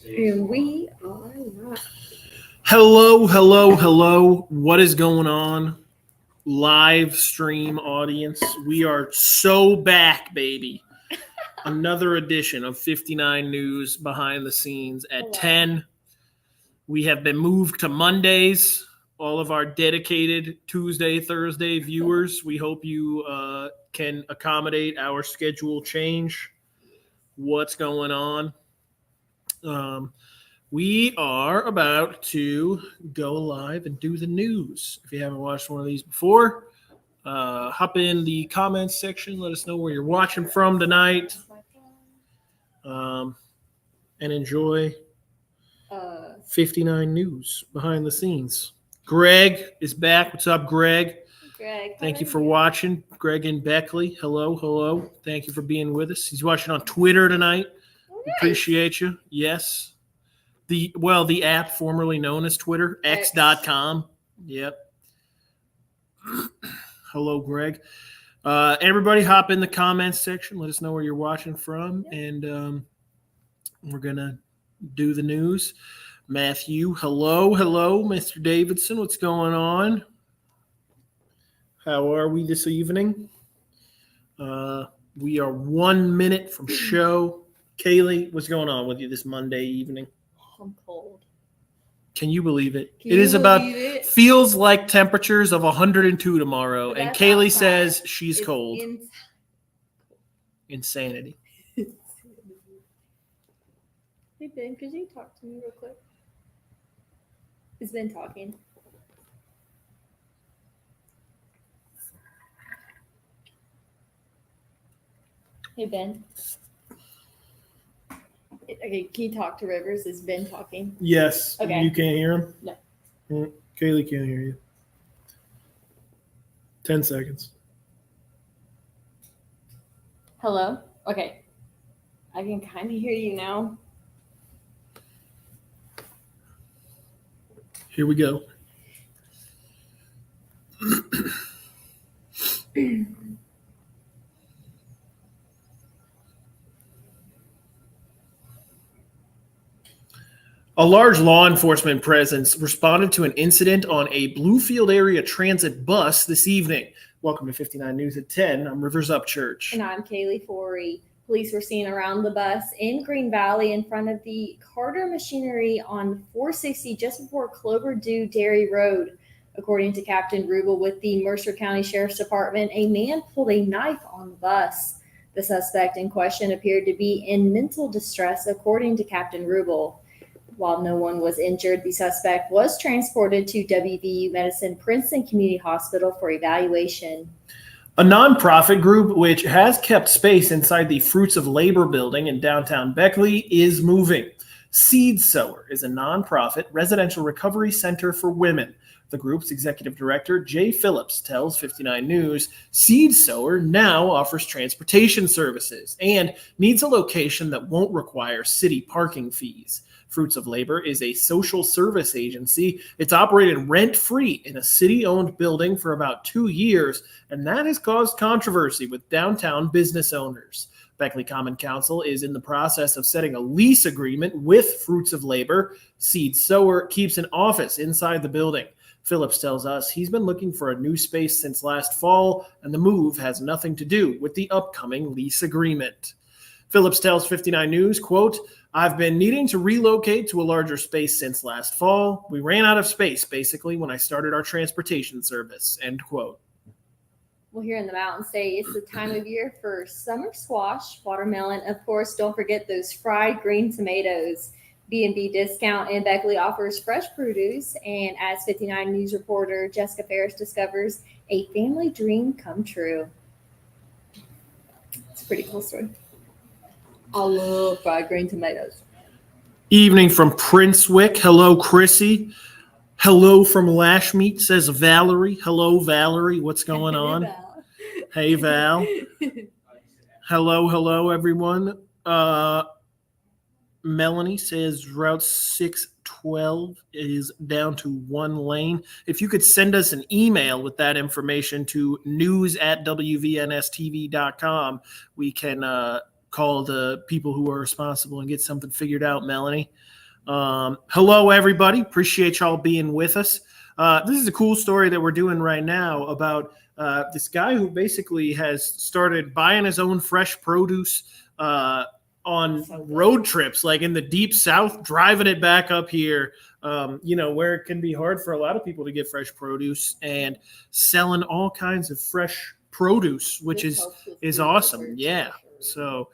And we are live. Hello. What is going on? Live stream audience. We are so back, baby. Another edition of 59 News behind the scenes at 10. We have been moved to Mondays. All of our dedicated Tuesday, Thursday viewers, we hope you can accommodate our schedule change. What's going on? We are about to go live and do the news. If you haven't watched one of these before, hop in the comments section. Let us know where you're watching from tonight. And enjoy 59 News behind the scenes. Greg is back. What's up, Greg? Greg. Thank you for watching. Greg and Beckley. Hello. Thank you for being with us. He's watching on Twitter tonight. Nice. Appreciate you. Yes. The app formerly known as Twitter, X.com. Yep. Hello, Greg. Everybody hop in the comments section. Let us know where you're watching from. And we're going to do the news. Matthew, hello, Mr. Davidson. What's going on? How are we this evening? We are 1 minute from show. Kaleigh, what's going on with you this Monday evening? I'm cold. Can you believe it? Feels like temperatures of 102 tomorrow, and Kaleigh outside. Says she's cold. Insanity. Hey, Ben, could you talk to me real quick? Is Ben talking? Hey, Ben. Okay, can you talk to Rivers? Is Ben talking? Yes. Okay. You can't hear him? No. Kaleigh can't hear you. 10 seconds. Hello? Okay. I can kind of hear you now. Here we go. A large law enforcement presence responded to an incident on a Bluefield area transit bus this evening. Welcome to 59 News at 10. I'm Rivers Upchurch. And I'm Kaleigh Fourie. Police were seen around the bus in Green Valley in front of the Carter Machinery on 460 just before Clover Dew Dairy Road. According to Captain Rubel with the Mercer County Sheriff's Department, a man pulled a knife on the bus. The suspect in question appeared to be in mental distress, according to Captain Rubel. While no one was injured, the suspect was transported to WVU Medicine Princeton Community Hospital for evaluation. A nonprofit group which has kept space inside the Fruits of Labor building in downtown Beckley is moving. Seed Sower is a nonprofit residential recovery center for women. The group's executive director, Jay Phillips, tells 59 News Seed Sower now offers transportation services and needs a location that won't require city parking fees. Fruits of Labor is a social service agency. It's operated rent-free in a city-owned building for about 2 years, and that has caused controversy with downtown business owners. Beckley Common Council is in the process of setting a lease agreement with Fruits of Labor. Seed Sower keeps an office inside the building. Phillips tells us he's been looking for a new space since last fall, and the move has nothing to do with the upcoming lease agreement. Phillips tells 59 News, quote, I've been needing to relocate to a larger space since last fall. We ran out of space, basically, when I started our transportation service, end quote. Well, here in the Mountain State, it's the time of year for summer squash, watermelon. Of course, don't forget those fried green tomatoes. B&B Discount in Beckley offers fresh produce. And as 59 News reporter Jessica Ferris discovers, a family dream come true. It's a pretty cool story. I love fried green tomatoes. Evening from Princewicke. Hello, Chrissy. Hello from Lashmeet, says Valerie. Hello, Valerie. What's going on? Hey, Val. Hello, everyone. Melanie says Route 612 is down to 1 lane. If you could send us an email with that information to news@wvnstv.com, we can call the people who are responsible and get something figured out, Melanie. Hello, everybody. Appreciate y'all being with us. This is a cool story that we're doing right now about this guy who basically has started buying his own fresh produce on road trips, like in the deep south, driving it back up here, where it can be hard for a lot of people to get fresh produce, and selling all kinds of fresh produce, which is awesome. Yeah. So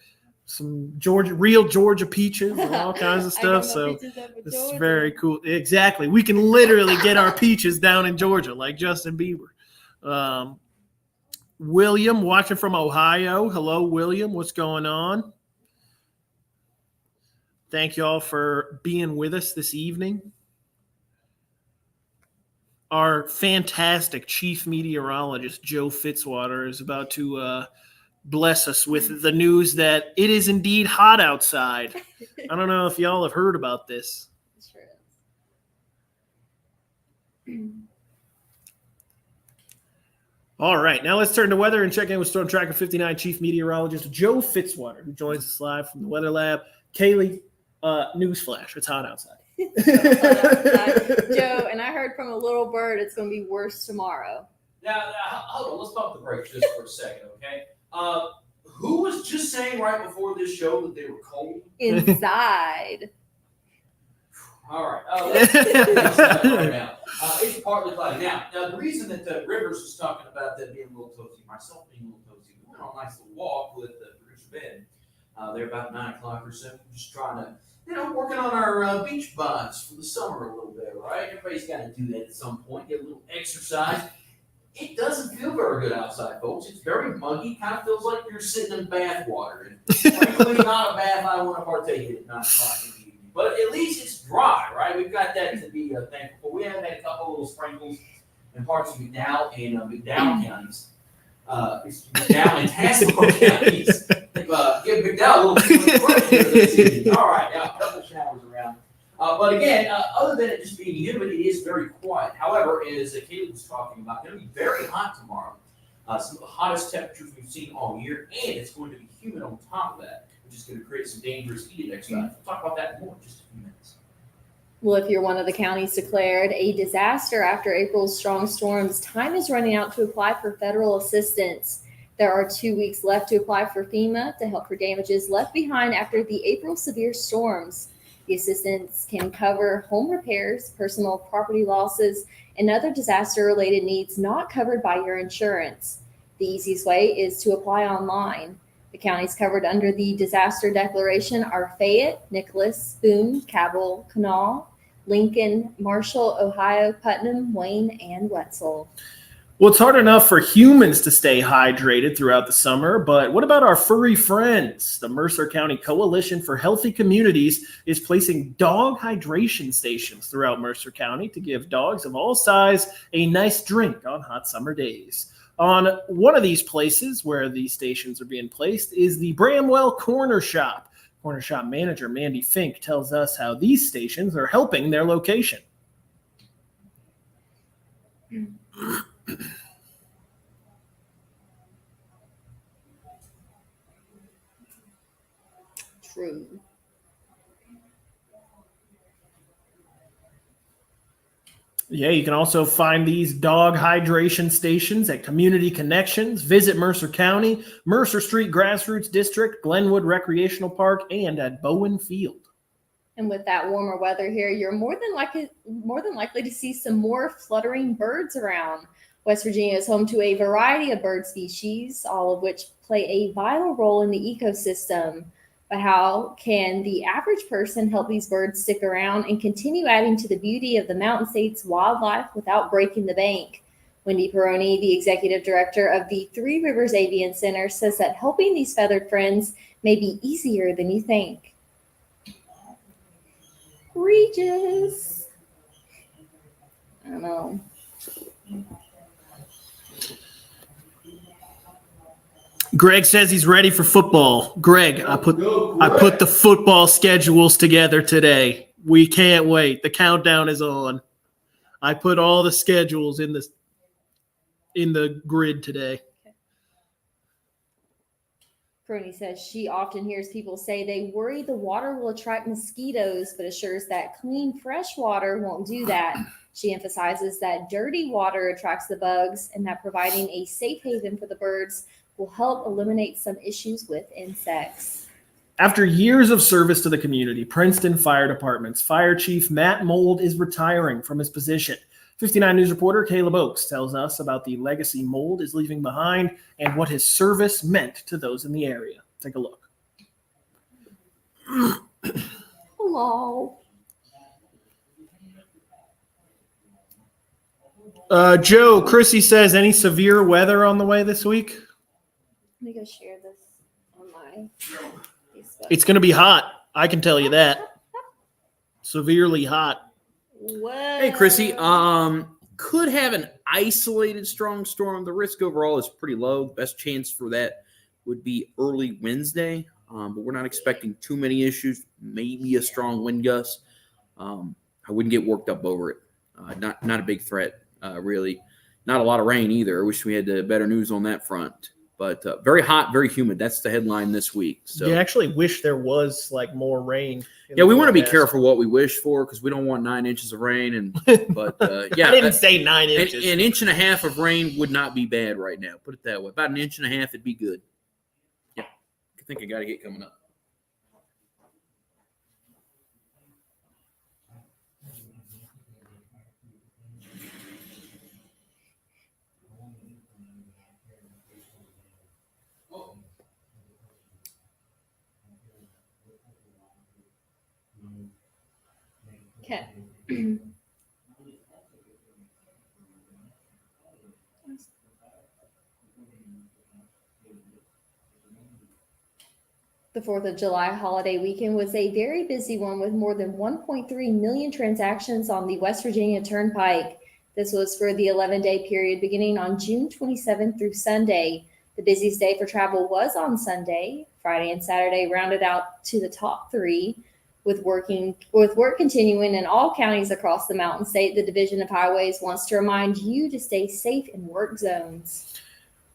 some real Georgia peaches and all kinds of stuff. So this is very cool. Exactly. We can literally get our peaches down in Georgia like Justin Bieber. William watching from Ohio. Hello, William. What's going on? Thank you all for being with us this evening. Our fantastic chief meteorologist, Joe Fitzwater, is about to bless us with the news that it is indeed hot outside. I don't know if y'all have heard about this. Sure. All right, now let's turn to weather and check in with Storm Tracker 59 chief meteorologist Joe Fitzwater, who joins us live from the Weather Lab. Kaleigh, newsflash, it's hot outside. Joe, and I heard from a little bird it's going to be worse tomorrow. Now, hold on, let's pump the brakes just for a second, okay? Who was just saying right before this show that they were cold? Inside. All right. Let's start right now. It's partly cloudy. Now, the reason that Rivers was talking about that being a little toasty, myself being a little toasty, we went on a nice little walk with producer Ben. They're about 9 o'clock or so, just trying to, working on our beach bonds for the summer a little bit, right? Everybody's got to do that at some point, get a little exercise. It doesn't feel very good outside, folks. It's very muggy. Kind of feels like you're sitting in bath water. And frankly, not a bath I want to partake in at 9 o'clock in the evening. But at least it's dry, right? We've got that to be thankful for. We have had a couple little sprinkles in parts of McDowell and McDowell counties. McDowell and Haskell counties. Give McDowell a little this evening. All right, a couple showers around. But again, other than it just being humid, it is very quiet. However, as Kaleigh was talking about, it's going to be very hot tomorrow. Some of the hottest temperatures we've seen all year, and it's going to be humid on top of that, which is going to create some dangerous heat index values. We'll talk about that more in just a few minutes. Well, if you're one of the counties declared a disaster after April's strong storms, time is running out to apply for federal assistance. There are 2 weeks left to apply for FEMA to help for damages left behind after the April severe storms. The assistance can cover home repairs, personal property losses, and other disaster-related needs not covered by your insurance. The easiest way is to apply online. The counties covered under the disaster declaration are Fayette, Nicholas, Boone, Cabell, Kanawha, Lincoln, Marshall, Ohio, Putnam, Wayne, and Wetzel. Well, it's hard enough for humans to stay hydrated throughout the summer, but what about our furry friends? The Mercer County Coalition for Healthy Communities is placing dog hydration stations throughout Mercer County to give dogs of all size a nice drink on hot summer days. On one of these places where these stations are being placed is the Bramwell Corner Shop. Corner Shop manager Mandy Fink tells us how these stations are helping their location. True. Yeah, you can also find these dog hydration stations at Community Connections, Visit Mercer County, Mercer Street Grassroots District, Glenwood Recreational Park, and at Bowen Field. And with that warmer weather here, you're more than likely to see some more fluttering birds around. West Virginia is home to a variety of bird species, all of which play a vital role in the ecosystem. But how can the average person help these birds stick around and continue adding to the beauty of the Mountain State's wildlife without breaking the bank? Wendy Peroni, the executive director of the Three Rivers Avian Center, says that helping these feathered friends may be easier than you think. Regis. I don't know. Greg says he's ready for football. Greg, I put the football schedules together today. We can't wait. The countdown is on. I put all the schedules in the grid today. Crony says she often hears people say they worry the water will attract mosquitoes, but assures that clean, fresh water won't do that. She emphasizes that dirty water attracts the bugs and that providing a safe haven for the birds will help eliminate some issues with insects. After years of service to the community, Princeton Fire Department's Fire Chief Matt Mold is retiring from his position. 59 News reporter Caleb Oakes tells us about the legacy Mold is leaving behind and what his service meant to those in the area. Take a look. Hello. Joe, Chrissy says, any severe weather on the way this week? Let me go share this on my Facebook. It's going to be hot. I can tell you that. Severely hot. Whoa. Hey, Chrissy. Could have an isolated strong storm. The risk overall is pretty low. The best chance for that would be early Wednesday, but we're not expecting too many issues. Maybe a strong wind gust. I wouldn't get worked up over it. Not a big threat, really. Not a lot of rain either. I wish we had better news on that front. But very hot, very humid. That's the headline this week. So you actually wish there was like more rain. Yeah, we want to be careful what we wish for because we don't want 9 inches of rain. But yeah, I didn't say 9 inches. An inch and a half of rain would not be bad right now. Put it that way. About an inch and a half, it'd be good. Yeah, I think I got to get coming up. Okay. The 4th of July holiday weekend was a very busy one with more than 1.3 million transactions on the West Virginia Turnpike. This was for the 11-day period beginning on June 27th through Sunday. The busiest day for travel was on Sunday. Friday and Saturday rounded out to the top 3. With work continuing in all counties across the Mountain State, the Division of Highways wants to remind you to stay safe in work zones.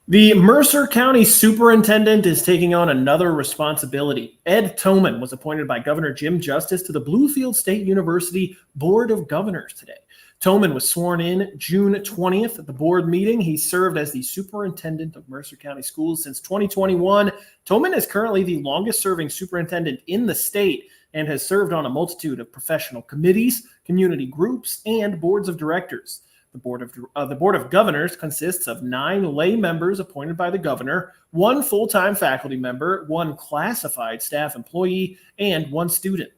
The Mercer County Superintendent is taking on another responsibility. Ed Toman was appointed by Governor Jim Justice to the Bluefield State University Board of Governors today. Toman was sworn in June 20th at the board meeting. He served as the superintendent of Mercer County Schools since 2021. Toman is currently the longest-serving superintendent in the state and has served on a multitude of professional committees, community groups, and boards of directors. The Board of Governors consists of 9 lay members appointed by the governor, 1 full-time faculty member, 1 classified staff employee, and 1 student.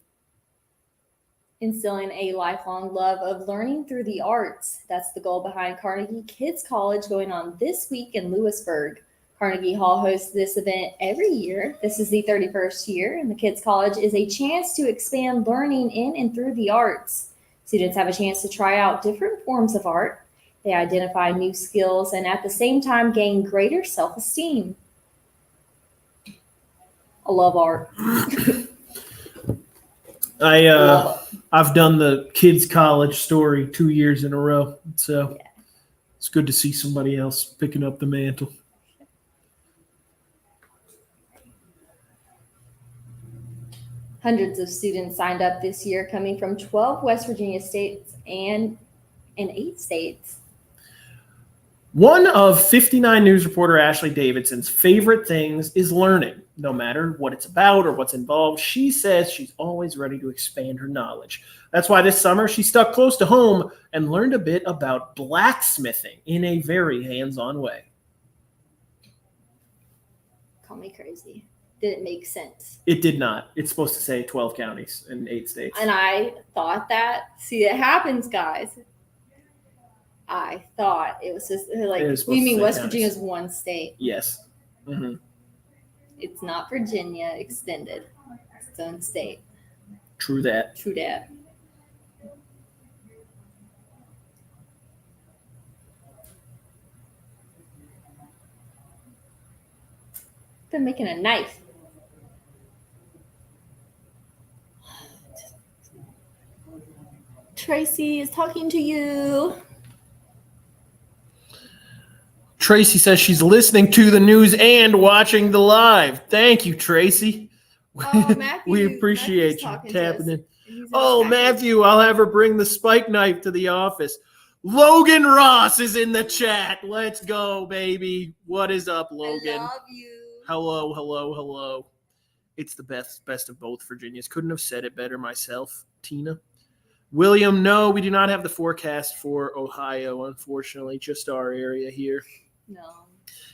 Instilling a lifelong love of learning through the arts. That's the goal behind Carnegie Kids College going on this week in Lewisburg. Carnegie Hall hosts this event every year. This is the 31st year, and the Kids College is a chance to expand learning in and through the arts. Students have a chance to try out different forms of art. They identify new skills and at the same time gain greater self-esteem. I love art. I've done the Kids College story 2 years in a row, so yeah. It's good to see somebody else picking up the mantle. Hundreds of students signed up this year, coming from 12 West Virginia states and 8 states. One of 59 News reporter Ashley Davidson's favorite things is learning. No matter what it's about or what's involved, she says she's always ready to expand her knowledge. That's why this summer she stuck close to home and learned a bit about blacksmithing in a very hands-on way. Call me crazy. Did it make sense? It did not. It's supposed to say 12 counties and 8 states. And I thought that. See, it happens, guys. I thought it was just like, we mean West Virginia is 1 state. Yes. Mm-hmm. It's not Virginia extended. It's its own state. True that. True that. They're making a knife. Tracy is talking to you. Tracy says she's listening to the news and watching the live. Thank you, Tracy. Oh, Matthew, We appreciate Matthew's you talking to tapping us. in. He's in Oh, his package. Matthew, I'll have her bring the spike knife to the office. Logan Ross is in the chat. Let's go, baby. What is up, Logan? I love you. Hello, hello, hello. It's the best of both Virginias. Couldn't have said it better myself, Tina. William, no, we do not have the forecast for Ohio, unfortunately, just our area here. No.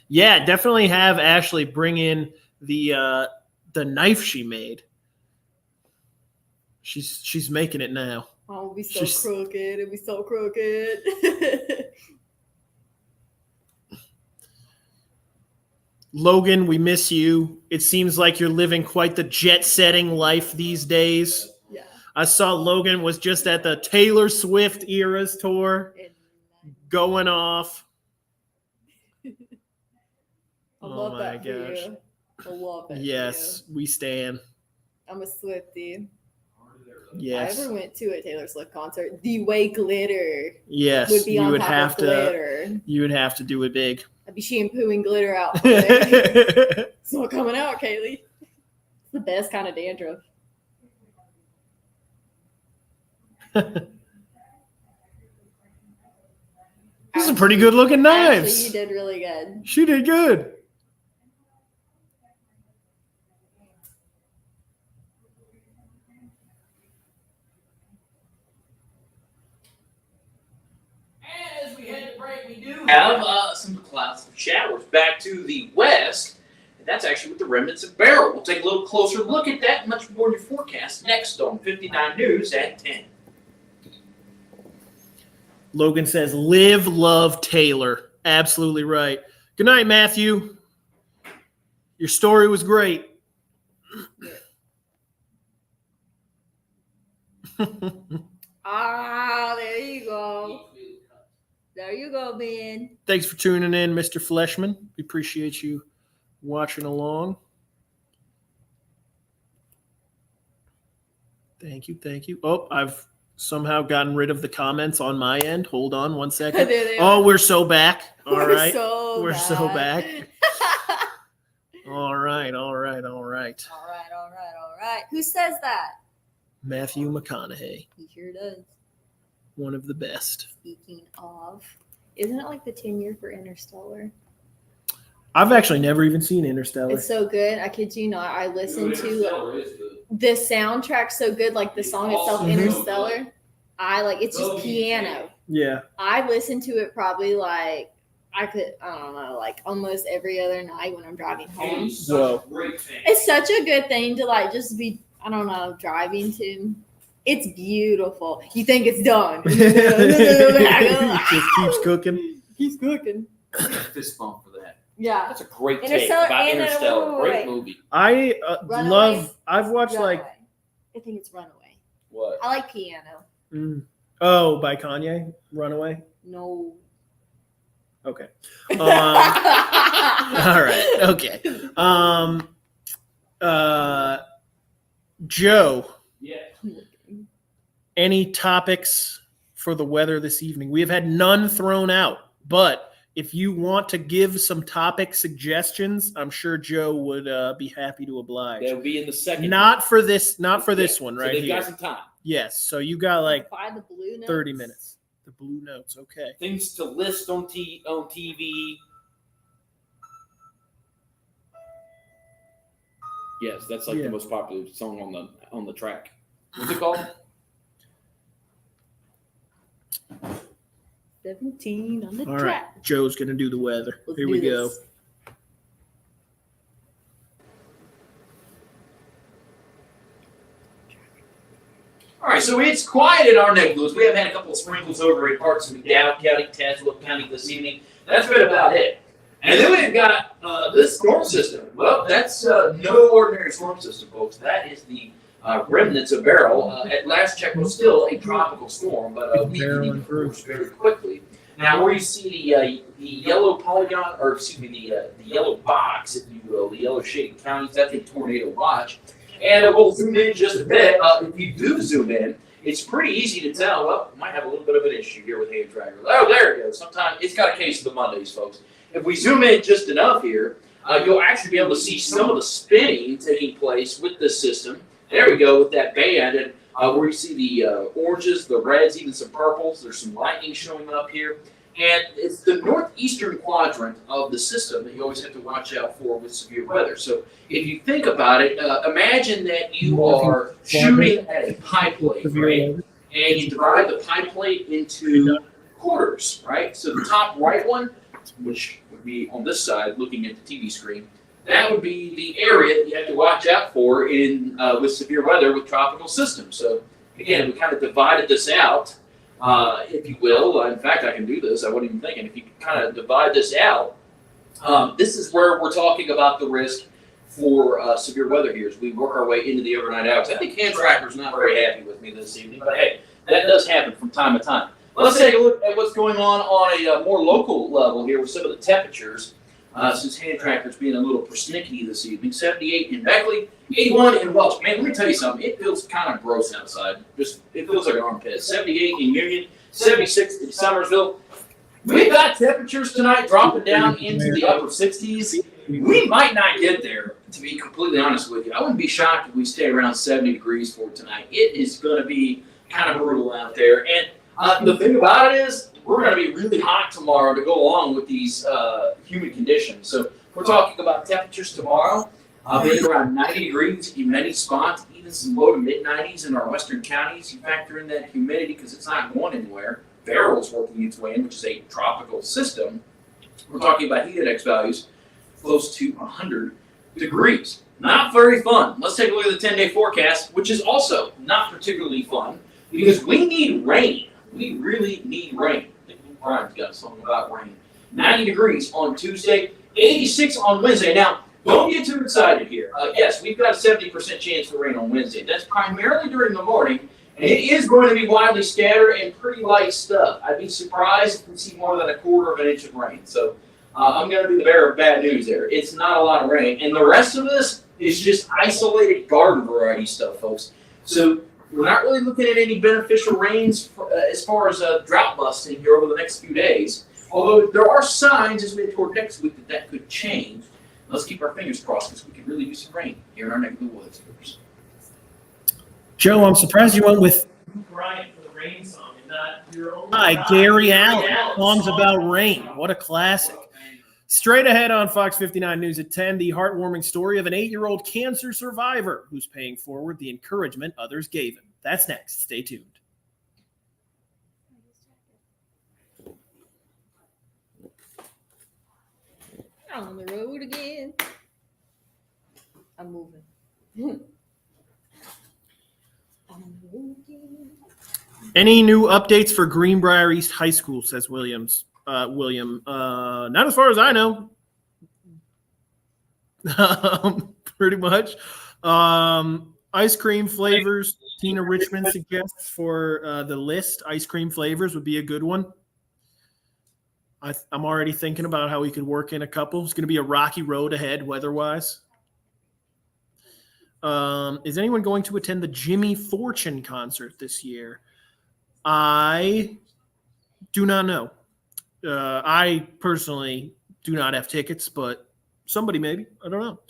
Yeah, definitely have Ashley bring in the knife she made. She's making it now. Oh, it'll be so crooked. It'll be so crooked. Logan, we miss you. It seems like you're living quite the jet-setting life these days. Yeah. I saw Logan was just at the Taylor Swift Eras tour, going off. I Oh love my that for gosh. you. I love that. Yes, we stand. I'm a Swiftie. Yes. I ever went to a Taylor Swift concert. The way glitter Yes, would be you on would top have of to. glitter. You would have to do it big. I'd be shampooing glitter out. It's not coming out, Kaleigh. It's the best kind of dandruff. These are pretty good looking knives. Actually, you did really good. She did good. And as we head to break, we do have some clouds of showers back to the west. And that's actually with the remnants of Beryl. We'll take a little closer look at that and much more in your forecast next on 59 News at 10. Logan says, live, love, Taylor. Absolutely right. Good night, Matthew. Your story was great. There you go. There you go, Ben. Thanks for tuning in, Mr. Fleshman. We appreciate you watching along. Thank you, thank you. Oh, I've somehow gotten rid of the comments on my end. Hold on one second. There they Oh, are. we're so back. All We're right. so We're so bad. back. All right, all right, all right. All right, all right, all right. Who says that? Matthew McConaughey, He sure does. one of the best. Speaking of, isn't it like the 10-year for Interstellar? I've actually never even seen Interstellar. It's so good. I kid you not. I listened to Interstellar is good. the soundtrack so good, like the song itself, Mhm. Interstellar. I like it's just piano. Yeah. I listen to it probably like I don't know, like almost every other night when I'm driving home. He's such a great fan. It's such a good thing to like just be, I don't know, driving to. It's beautiful. You think it's done. It just keeps cooking. Keeps cooking. Fist bump for that. Yeah. That's a great take Interstellar about and Interstellar. wait. Great movie. I Runaway. love. I've watched like. Runaway. I think it's Runaway. What? I like piano. Oh, by Kanye, Runaway. No. Okay. All right. Okay. Joe, Yeah. any topics for the weather this evening? We have had none thrown out, but if you want to give some topic suggestions, I'm sure Joe would be happy to oblige. They'll be in the second. Not for this one So right they've here. got some time. Yes. So you got like Buy the blue notes. 30 minutes. The blue notes. Okay. Things to list on TV. Yes, that's like Yeah. the most popular song on the track. What's it called? 17 on the All right. track. Joe's going to do the weather. Let's Here do we go. this. All right, so it's quiet in our neck of the woods. We have had a couple of sprinkles over in parts of McDowell County, Tazewell County this evening. That's been about it. And then we've got this storm system. Well, that's no ordinary storm system, folks. That is the remnants of Beryl. At last check, was still a tropical storm, but we Beryl can and Bruce. very quickly. Now, where you see the yellow polygon, or excuse me, the yellow box, if you will, the yellow shaded counties, that's a tornado watch. And we'll zoom in just a bit. If you do zoom in, it's pretty easy to tell. Well, we might have a little bit of an issue here with hand tracker. Oh, there it goes. Sometimes it's got a case of the Mondays, folks. If we zoom in just enough here, you'll actually be able to see some of the spinning taking place with this system. There we go with that band, and where you see the oranges, the reds, even some purples. There's some lightning showing up here. And it's the northeastern quadrant of the system that you always have to watch out for with severe weather. So if you think about it, imagine that you are shooting at a pie plate, right? And you divide the pie plate into quarters, right? So the top right one, which would be on this side looking at the TV screen, that would be the area you have to watch out for in with severe weather with tropical systems. So again, we kind of divided this out. If you will. In fact, I can do this. I wasn't even thinking. If you kind of divide this out, this is where we're talking about the risk for severe weather here as we work our way into the overnight hours. I think Hand Tracker's not very happy with me this evening, but hey, that does happen from time to time. Let's take a look at what's going on a more local level here with some of the temperatures. Since Hand Tracker's being a little persnickety this evening, 78 in Beckley, 81 in Welch. Man, let me tell you something. It feels kind of gross outside. It feels like an armpit. 78 in Union, 76 in Summersville. We've got temperatures tonight dropping down into the upper 60s. We might not get there, to be completely honest with you. I wouldn't be shocked if we stay around 70 degrees for tonight. It is going to be kind of brutal out there. And the thing about it is, we're going to be really hot tomorrow to go along with these humid conditions. So we're talking about temperatures tomorrow being around 90 degrees in many spots, even some low to mid-90s in our western counties. You factor in that humidity because it's not going anywhere. Barrel's working its way in, which is a tropical system. We're talking about heat index values close to 100 degrees. Not very fun. Let's take a look at the 10-day forecast, which is also not particularly fun because we need rain. We really need rain. I think Brian's got something about rain. 90 degrees on Tuesday, 86 on Wednesday. Now, don't get too excited here. Yes, we've got a 70% chance for rain on Wednesday. That's primarily during the morning, and it is going to be widely scattered and pretty light stuff. I'd be surprised if we see more than a quarter of an inch of rain. So I'm going to be the bearer of bad news there. It's not a lot of rain. And the rest of this is just isolated garden variety stuff, folks. So we're not really looking at any beneficial rains as far as drought busting here over the next few days. Although there are signs as we head toward next week that could change. Let's keep our fingers crossed because we could really use some rain here in our neck of the woods. Joe, I'm surprised you went with Brian for the rain song and not your own. Hi, Gary Allen. Songs about rain. What a classic. Straight ahead on Fox 59 News at 10, the heartwarming story of an 8-year-old cancer survivor who's paying forward the encouragement others gave him. That's next. Stay tuned. On the road again. I'm moving. On the road again. Any new updates for Greenbrier East High School, says William. Not as far as I know. Pretty much. Ice cream flavors. Tina Richmond suggests for the list. Ice cream flavors would be a good one. I'm already thinking about how we could work in a couple. It's going to be a rocky road ahead weather-wise. Is anyone going to attend the Jimmy Fortune concert this year? I do not know. I personally do not have tickets, but somebody maybe. I don't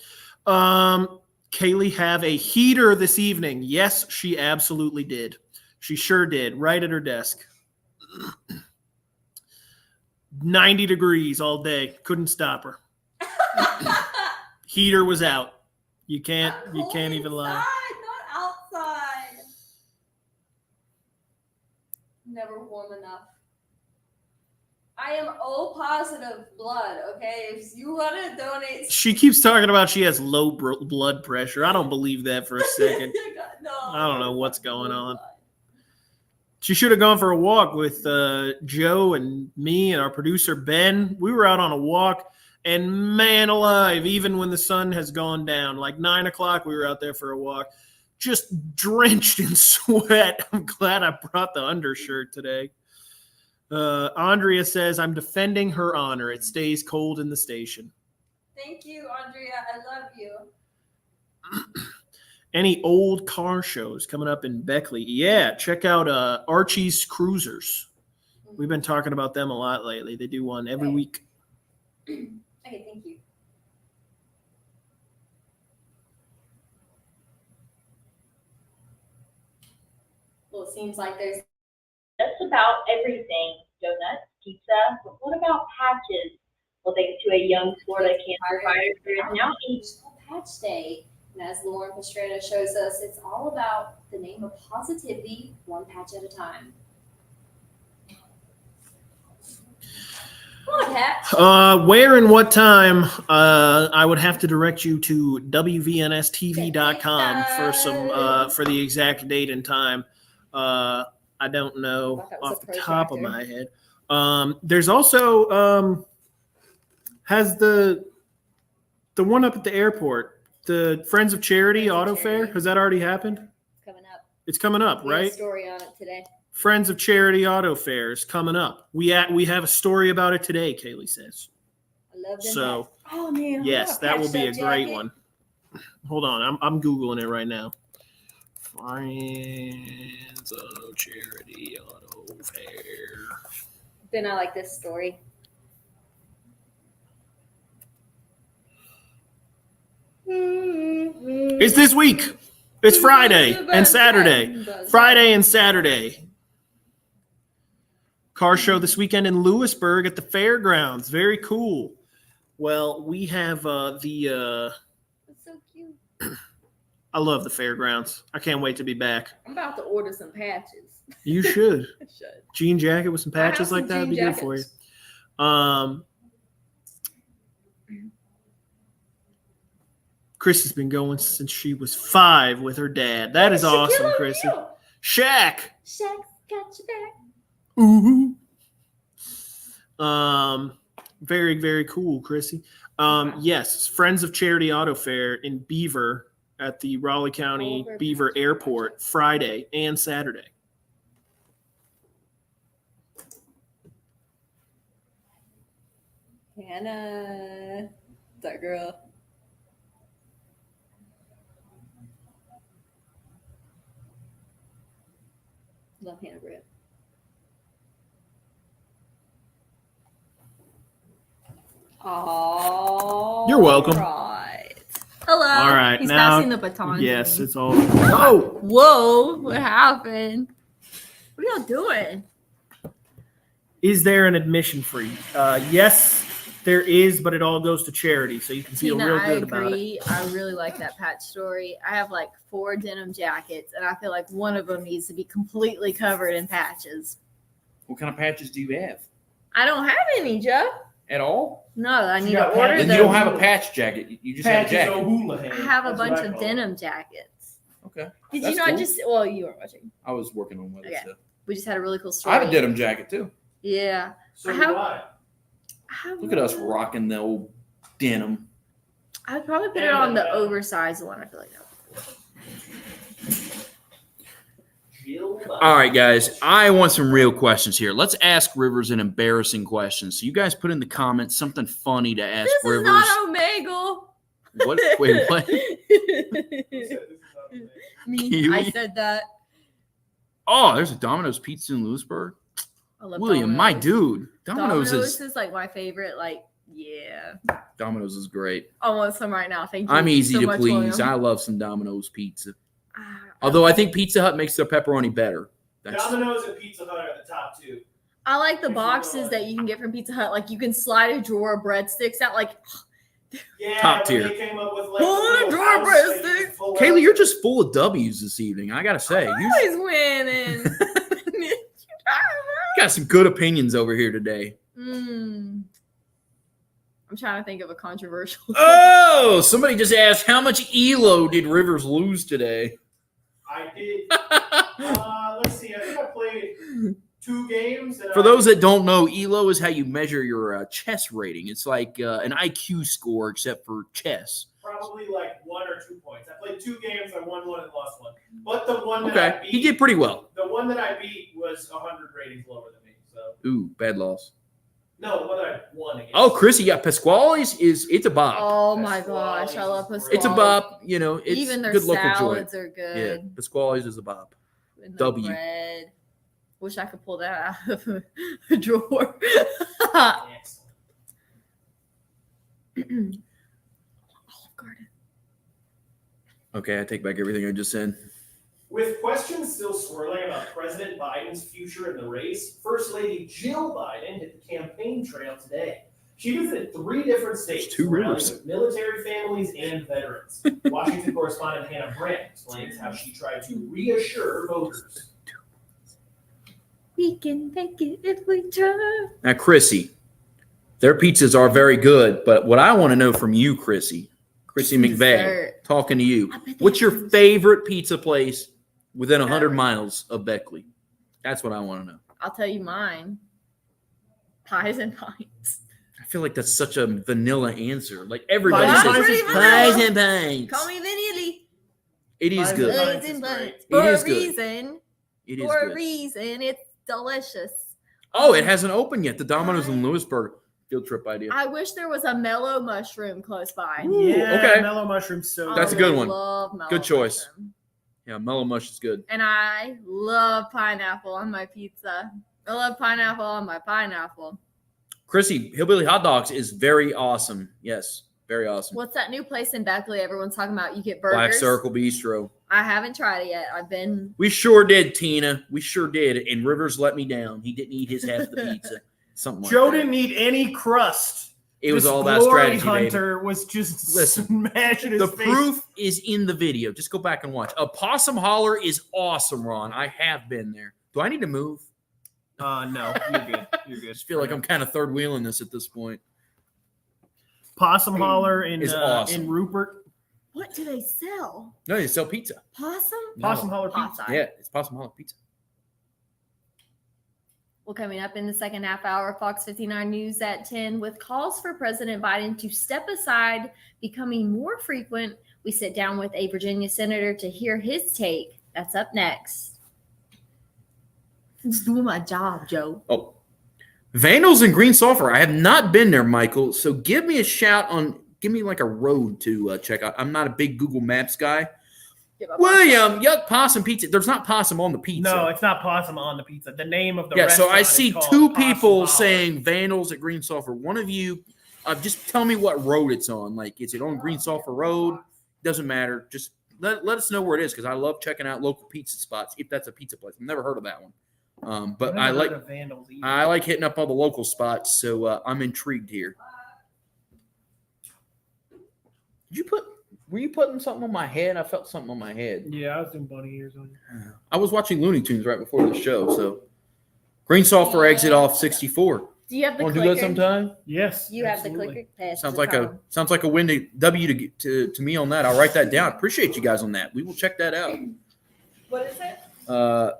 know. Kaleigh have a heater this evening. Yes, she absolutely did. She sure did. Right at her desk. 90 degrees all day. Couldn't stop her. Heater was out. You can't even lie. Not outside. Never warm enough. I am O positive blood, okay? If you want to donate. She keeps talking about she has low blood pressure. I don't believe that for a second. No. I don't know what's going on. She should have gone for a walk with Joe and me and our producer, Ben. We were out on a walk, and man alive, even when the sun has gone down, like 9 o'clock, we were out there for a walk, just drenched in sweat. I'm glad I brought the undershirt today. Andrea says, I'm defending her honor. It stays cold in the station. Thank you, Andrea. I love you. Any old car shows coming up in Beckley? Yeah, check out Archie's Cruisers. We've been talking about them a lot lately. They do one every week. Okay, thank you. Well, it seems like there's just about everything. Donuts, pizza, but what about patches? Well, thanks to a young Florida cancer fighter, there is now a National Patch Day. And as Lauren Pastrana shows us, it's all about the name of positivity, one patch at a time. Come on, Patch. Where and what time? I would have to direct you to WVNSTV.com for some for the exact date and time. I don't know thought that was off a the top of protractor. my head. There's also has the one up at the airport, the Friends of Charity Friends of Auto Fair. Charity. Has that already happened? It's coming up. It's coming up, We had a right? story on it today. Friends of Charity Auto Fair is coming up. We have a story about it today, Kaleigh says. I love them. So, hats. Oh man. I yes, want that will be a patched up great jacket. one. Hold on, I'm Googling it right now. Friends of Charity Auto Fair. Then I like this story. It's this week. It's Friday and Saturday. Friday and Saturday. Car show this weekend in Lewisburg at the fairgrounds. Very cool. Well, we have the. That's so cute. I love the fairgrounds. I can't wait to be back. I'm about to order some patches. You should. I should. Jean jacket with some I have patches some like that would be jean good for you. jackets. Chrissy's been going since she was 5 with her dad. That is awesome, Shaquille Chrissy. O'Neal. Shaq. Shaq's got your back. Ooh. Very, very cool, Chrissy. Yes, Friends of Charity Auto Fair in Beaver at the Raleigh County Over Beaver patches. Airport Friday and Saturday. Hannah. That girl. Love Hannah Britt. Oh. You're welcome. Right. Hello. All right, He's now- passing the baton. Yes, to me. it's all. Oh, Whoa! What happened? What are y'all doing? is there an admission fee? Yes, there is, but it all goes to charity, so you can feel Tina, real I good about it. agree. I really like that patch story. I have like 4 denim jackets, and I feel like one of them needs to be completely covered in patches. What kind of patches do you have? I don't have any, Joe. At all? No, I You need got to order patches? You them. don't have a patch jacket. You just have a jacket. O'Houlihan. I have a That's what bunch I of call it. denim jackets. Okay. Did That's you not cool. just? Well, you weren't watching. I was working on weather Okay. stuff. We just had a really cool I story. have a denim jacket too. Yeah. So I do have- I. I have Look at us one. rocking the old denim. I'd probably put it on the oversized one. I feel like that. All right, guys. I want some real questions here. Let's ask Rivers an embarrassing question. So you guys put in the comments something funny to ask This Rivers. is not Omegle. What? Wait, what? Me, Kiwi? I said that. Oh, there's a Domino's Pizza in Lewisburg. I love William, my Domino's. dude. Domino's is like my favorite. Like, yeah. Domino's is great. I want some right now. Thank you. I'm easy so to much, please. William. I love some Domino's pizza. Ah, Although I think Pizza Hut makes their pepperoni better. That's, Domino's and Pizza Hut are the top 2. I like the If you boxes go- that you can get from Pizza Hut. Like you can slide a drawer of breadsticks out. Like Yeah, Top when tier. They came up with like Pull the the little drawer house breadsticks. that you pull Kaylee, out. you're just full of W's this evening. I gotta say, you always winning. got some good opinions over here today. I'm trying to think of a controversial. Oh, somebody just asked how much ELO did Rivers lose today? I did. Let's see. I think I played 2 games. And For those that don't know, ELO is how you measure your chess rating. It's like an IQ score, except for chess. probably like 1 or 2 points. I played 2 games. I won 1 and lost 1. But the one that Okay, I beat, he did pretty well. the one that I beat was 100 ratings lower than me. So Ooh, bad loss. no, the one that I won against. Oh, Chrissy, yeah, Pasquale's it's a bop. Oh my Pasquale's gosh, I love is Pasquale. It's a bop. You know, it's Even their good local salads joint. are Yeah, good. Pasquale's is a bop. And the W. bread. Wish I could pull that out of a drawer. Excellent. Olive Garden. Okay, I take back everything I just said. With questions still swirling about President Biden's future in the race, First Lady Jill Biden hit the campaign trail today. She visited 3 different states, Two rallying rivers. with military families and veterans. Washington correspondent Hannah Brandt explains how she tried to reassure voters. We can make it if we try. Now, Chrissy, their pizzas are very good, but what I want to know from you, Chrissy McVeigh, Dessert. talking to you, I bet they what's your have- favorite pizza place within 100 miles of Beckley? That's what I want to know. I'll tell you mine. Pies and Pints. I feel like that's such a vanilla answer. Like everybody Pies says, and Pints. pies and pints. Call me Vinny. It is Pies and good. Pints. Pies and is great. Pints. It For is a good. reason. It is For a good. reason. It's delicious. Oh, it hasn't opened yet. The Domino's in Lewisburg. Field trip idea. I wish there was a mellow mushroom close by. Ooh, Yeah, okay. mellow mushroom's so That's a good. good one. Love mellow Good choice. mushroom. Yeah, mellow mush is good. And I love pineapple on my pizza. I love pineapple on my pineapple. Chrissy, Hillbilly Hot Dogs is very awesome. Yes, very awesome. What's that new place in Beckley everyone's talking about? You get burgers. Black Circle Bistro. I haven't tried it yet. I've been. We sure did, Tina. We sure did. And Rivers let me down. He didn't eat his half of the pizza. Something like Joe that. didn't need any crust. It was This all about glory strategy, baby. Hunter was just Listen, smashing his The face. proof is in the video. Just go back and watch. A Possum Holler is awesome, Ron. I have been there. Do I need to move? No, you're good. You're I good. just feel like I'm kind of third wheeling this at this point. Possum Holler in Is awesome. in Rupert. What do they sell? No, they sell pizza. Possum? No. Possum Holler pizza. Possum. Yeah, it's Possum Holler pizza. Well, coming up in the second half hour, Fox 59 News at 10 with calls for President Biden to step aside becoming more frequent. We sit down with a Virginia senator to hear his take. That's up next. I'm just doing my job, Joe. Oh, Vandals and Green Sulphur. I have not been there, Michael. So give me a shout on. Give me like a road to check out. I'm not a big Google Maps guy. Give up William, yuck, possum pizza. There's not possum on the pizza. No, it's not possum on the pizza. The name of the yeah. So restaurant I is see called 2 Possum people Holler. saying Vandals at Green Sulphur. One of you, just tell me what road it's on. Like, is it on Green Sulphur Road? Doesn't matter. Just let us know where it is because I love checking out local pizza spots. If that's a pizza place, I've never heard of that one. But I've I never like heard of Vandals either. I like hitting up all the local spots. So I'm intrigued here. Were you putting something on my head? I felt something on my head. Yeah, I was doing bunny ears on you. I was watching Looney Tunes right before the show. So Green Sulphur exit off 64. Do you have the Want to do that clicker? sometime? Yes, You have the absolutely. clicker? Pass Sounds the like phone. a win to me on that. I'll write that down. Appreciate you guys on that. We will check that out. What is it? Oh,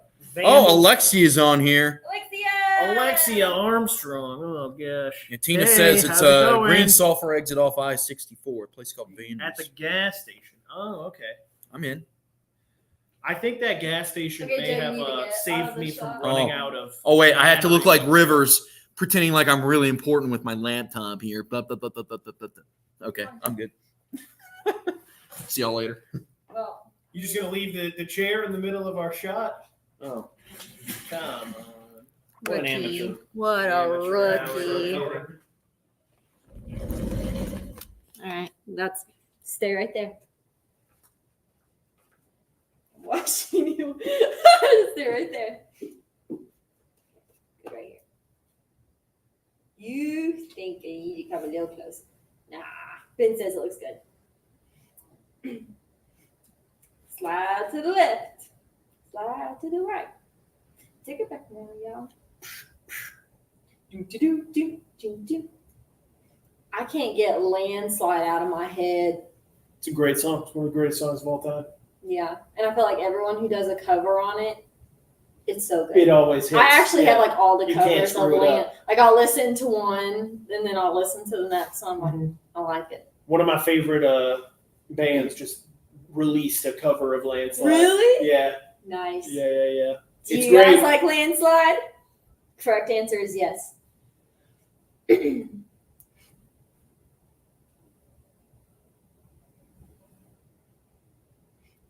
Alexia's on here. Alexia! Alexia Armstrong. Oh gosh. And Tina Hey, says it's how's it going? Green Sulphur exit off I-64, a place called Vandals. At the gas station. Oh, okay. I'm in. I think that gas station Okay, may Jay, have you need to get out saved of me the from shot. running Oh. out of. Oh, wait, I have to look like Rivers, pretending like I'm really important with my laptop here. Blah, blah, blah, blah, blah, blah, blah. Okay, I'm good. See y'all later. Well, You just gonna leave the chair in the middle of our shot? Oh. Come on. What an rookie. amateur. What a Amateur rookie. hour. All right, that's stay right there. Watching you. Stay right there. Good right here. You think you need to come a little close. Nah, Ben says it looks good. Slide to the left. Slide to the right. Take it back now, y'all. Do, do, do, do, do, do. I can't get Landslide out of my head. It's a great song. It's one of the greatest songs of all time. Yeah, and I feel like everyone who does a cover on it, it's so good. It always hits. I actually Yeah. have like all the You can't covers of screw it Land. Like I'll listen to one, and then I'll listen to the next one. I'm like, Mhm. I like it. One of my favorite bands just released a cover of Landslide. Really? Yeah. Nice. Yeah. Do It's you guys great. like Landslide? Correct answer is yes.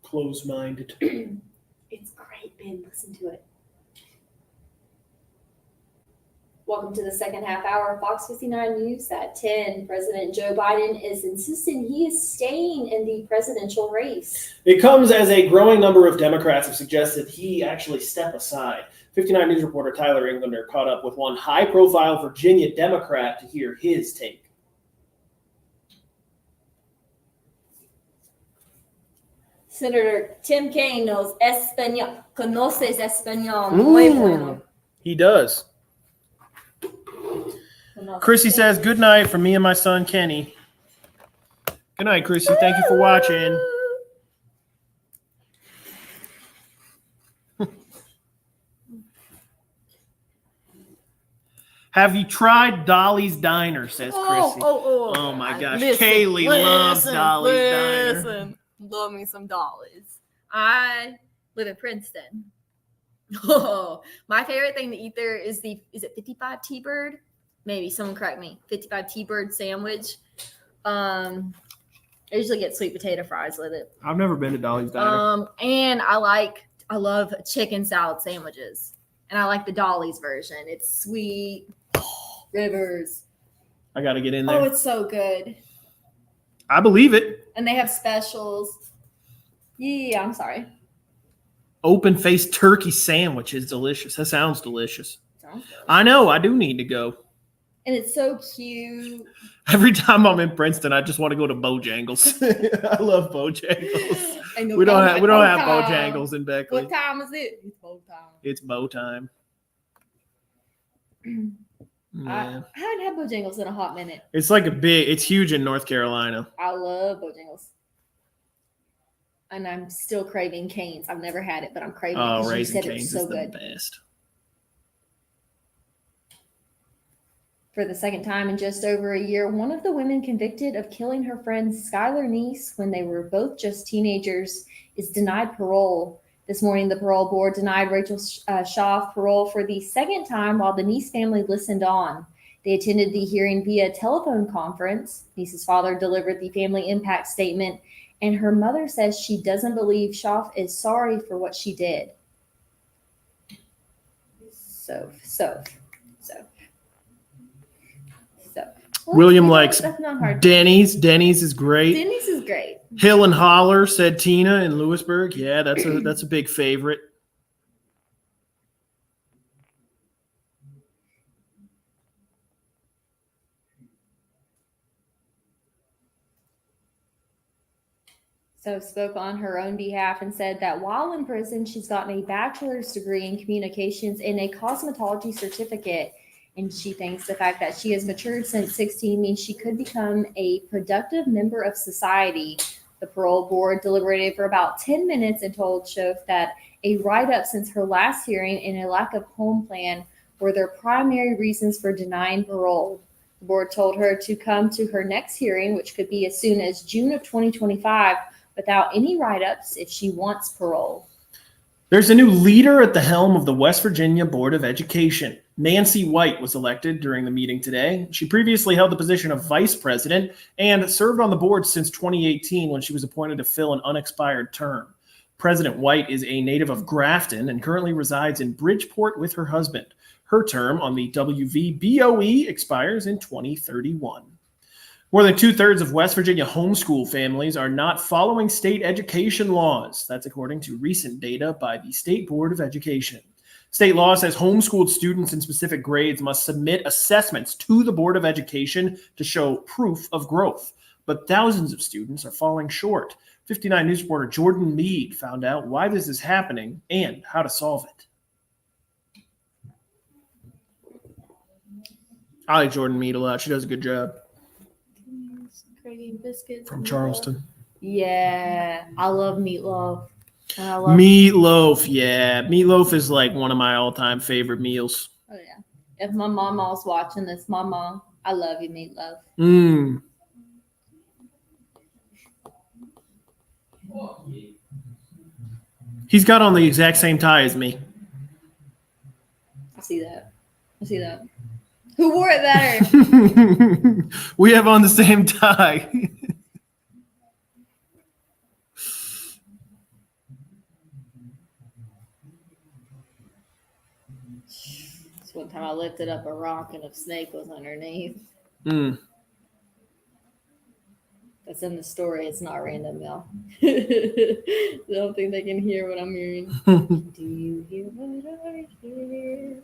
Close-minded. It's great, Ben. Listen to it. Welcome to the second half hour of Fox 59 News at 10. President Joe Biden is insisting he is staying in the presidential race. It comes as a growing number of Democrats have suggested he actually step aside. 59 News reporter Tyler Englander caught up with one high-profile Virginia Democrat to hear his take. Senator Tim Kaine conoces español muy bueno. He does. Chrissy says, good night from me and my son, Kenny. Good night, Chrissy. Thank you for watching. Have you tried Dolly's Diner, says Chrissy. Oh my gosh. Kaylee loves Dolly's Diner. Love me some Dolly's. I live in Princeton. Oh, my favorite thing to eat there is is it 55 T-Bird? Maybe someone correct me. 55 T-Bird sandwich. I usually get sweet potato fries with it. I've never been to Dolly's Diner. And I love chicken salad sandwiches. And I like the Dolly's version. It's sweet. Rivers. I got to get in there. Oh, it's so good. I believe it. And they have specials. Yeah, I'm sorry. Open-faced turkey sandwich is delicious. That sounds delicious. Sounds good. I know. I do need to go. And it's so cute. Every time I'm in Princeton, I just want to go to Bojangles. I love Bojangles. We don't have Bojangles in Beckley. What time is it? It's bow time. It's bow time. I haven't had Bojangles in a hot minute. It's huge in North Carolina. I love Bojangles. And I'm still craving Cane's. I've never had it, but I'm craving it because you said it's so good. Best. For the second time in just over a year, one of the women convicted of killing her friend Skylar Neese when they were both just teenagers is denied parole. This morning, the parole board denied Rachel Schaaf parole for the second time while the Neese family listened on. They attended the hearing via telephone conference. Neese's father delivered the family impact statement, and her mother says she doesn't believe Schaaf is sorry for what she did. So. William likes that's not hard. Denny's. Denny's is great. Denny's is great. Hill and Holler, said Tina in Lewisburg. Yeah, that's a big favorite. So spoke on her own behalf and said that while in prison, she's gotten a bachelor's degree in communications and a cosmetology certificate. And she thinks the fact that she has matured since 16 means she could become a productive member of society. The parole board deliberated for about 10 minutes and told Schaaf that a write-up since her last hearing and a lack of home plan were their primary reasons for denying parole. The board told her to come to her next hearing, which could be as soon as June of 2025, without any write-ups if she wants parole. There's a new leader at the helm of the West Virginia Board of Education. Nancy White was elected during the meeting today. She previously held the position of vice president and served on the board since 2018 when she was appointed to fill an unexpired term. President White is a native of Grafton and currently resides in Bridgeport with her husband. Her term on the WVBOE expires in 2031. More than 2/3 of West Virginia homeschool families are not following state education laws. That's according to recent data by the State Board of Education. State law says homeschooled students in specific grades must submit assessments to the Board of Education to show proof of growth. But thousands of students are falling short. 59 News reporter Jordan Mead found out why this is happening and how to solve it. I like Jordan Mead a lot. She does a good job. Biscuits From Charleston. Yeah, I love meatloaf. Meatloaf, yeah. Meatloaf is like one of my all-time favorite meals. Oh, yeah. If my mama's watching this, Mama, I love you, meatloaf. He's got on the exact same tie as me. I see that. Who wore it better? We have on the same tie. That's what time I lifted up a rock and a snake was underneath. Mm. That's in the story. It's not random, y'all. I don't think they can hear what I'm hearing. Do you hear what I hear?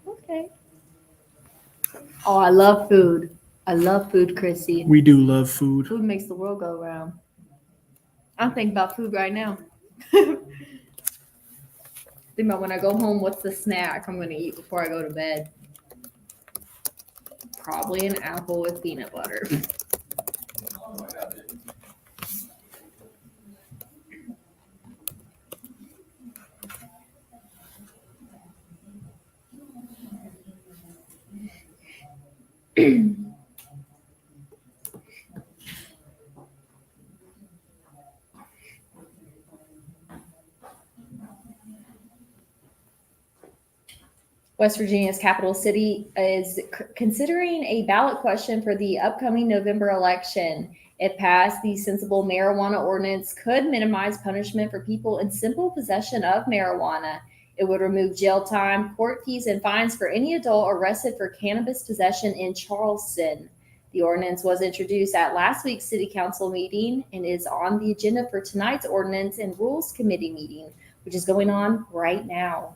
Okay. Oh, I love food. I love food, Chrissy. We do love food. Food makes the world go round. I'm thinking about food right now. Think about when I go home, what's the snack I'm going to eat before I go to bed? Probably an apple with peanut butter. West Virginia's capital city is considering a ballot question for the upcoming November election. If passed, the sensible marijuana ordinance could minimize punishment for people in simple possession of marijuana. It would remove jail time, court fees, and fines for any adult arrested for cannabis possession in Charleston. The ordinance was introduced at last week's city council meeting and is on the agenda for tonight's ordinance and rules committee meeting, which is going on right now.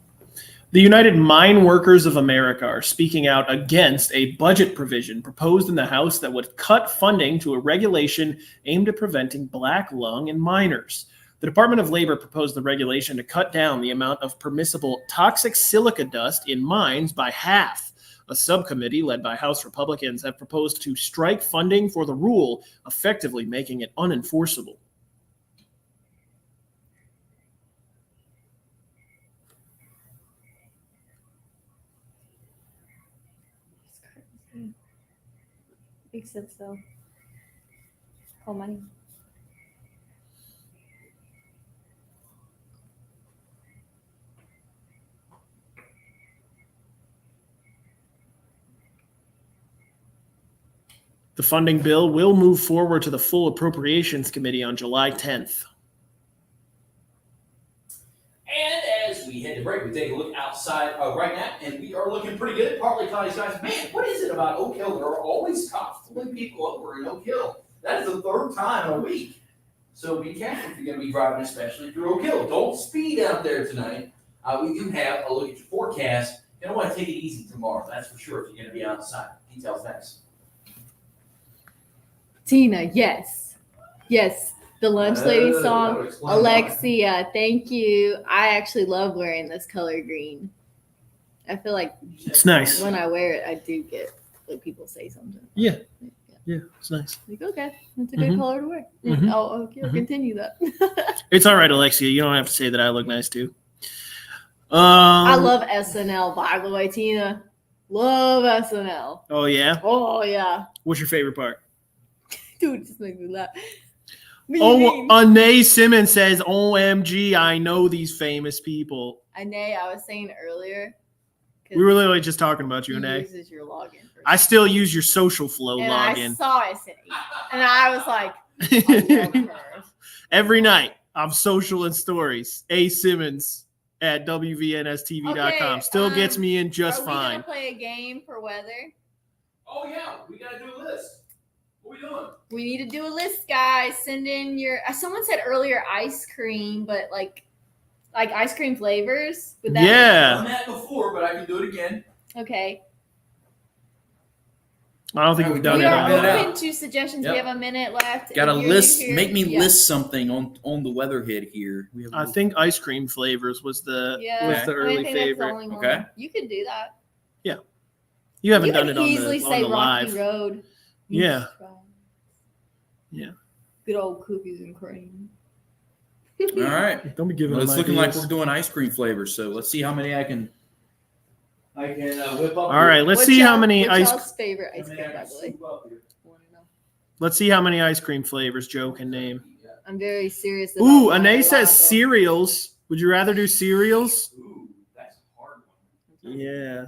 The United Mine Workers of America are speaking out against a budget provision proposed in the House that would cut funding to a regulation aimed at preventing black lung in miners. The Department of Labor proposed the regulation to cut down the amount of permissible toxic silica dust in mines by half. A subcommittee led by House Republicans have proposed to strike funding for the rule, effectively making it unenforceable. Makes sense though. Call money. The funding bill will move forward to the full Appropriations Committee on July 10th. And as we head to break, we take a look outside right now, and we are looking pretty good. Partly cloudy skies. Man, what is it about Oak Hill? There are always cops pulling people over in Oak Hill. That is the third time in a week. So be careful if you're going to be driving, especially through Oak Hill. Don't speed out there tonight. We do have a look at your forecast. You don't want to take it easy tomorrow. That's for sure if you're going to be outside. Details next. Tina, yes. Yes. The Lunch Lady song. Alexia, thank you. I actually love wearing this color green. I feel like It's nice. when I wear it, I do get like people say something. Yeah, it's nice. Like, okay, that's a good color to wear. Mhm. Oh, okay, I'll continue that. It's all right, Alexia. You don't have to say that I look nice too. I love SNL, by the way, Tina. Love SNL. Oh yeah. Oh, yeah. What's your favorite part? Dude, it just makes me laugh. Oh, Anae Simmons says, "OMG, I know these famous people." Anae, I was saying earlier. We were literally just talking about you, he Anae. uses your login. I still use your social flow and I login. saw it, and I was like, okay. Every night, I'm social and stories. A Simmons at WVNSTV.com. Okay, Still gets me in just Are fine. we gonna play a game for weather? Oh, yeah. We got to do a list. What are we doing? We need to do a list, guys. Send in your. Someone said earlier ice cream, but like ice cream flavors. Would that Yeah. I've done that before, but I can do it again. Okay. I don't think we've done We it. are Done it open to suggestions. Yep. We have a minute left. Got to If you're list. here- Make me yeah. list something on the weatherhead here. We have I think ice cream flavors was the Yeah, the I early think that's the favorite. only one. Okay. You could do that. You haven't You done could it on easily the say Rocky live. Road. Yeah. Yeah. Good old cookies and cream. All right. Don't be giving Well, them it's looking like ideas. we're doing ice cream flavors. So let's see how many I can. I can whip up. All right, let's What's see how y'all- many what's ice. y'all's favorite ice How cream, many I by can the way? scoop up here. Let's see how many ice cream flavors Joe can name. I'm very serious about Ooh, my Anae says gelato. cereals. Would you rather do cereals? Ooh, that's a hard one. Yeah.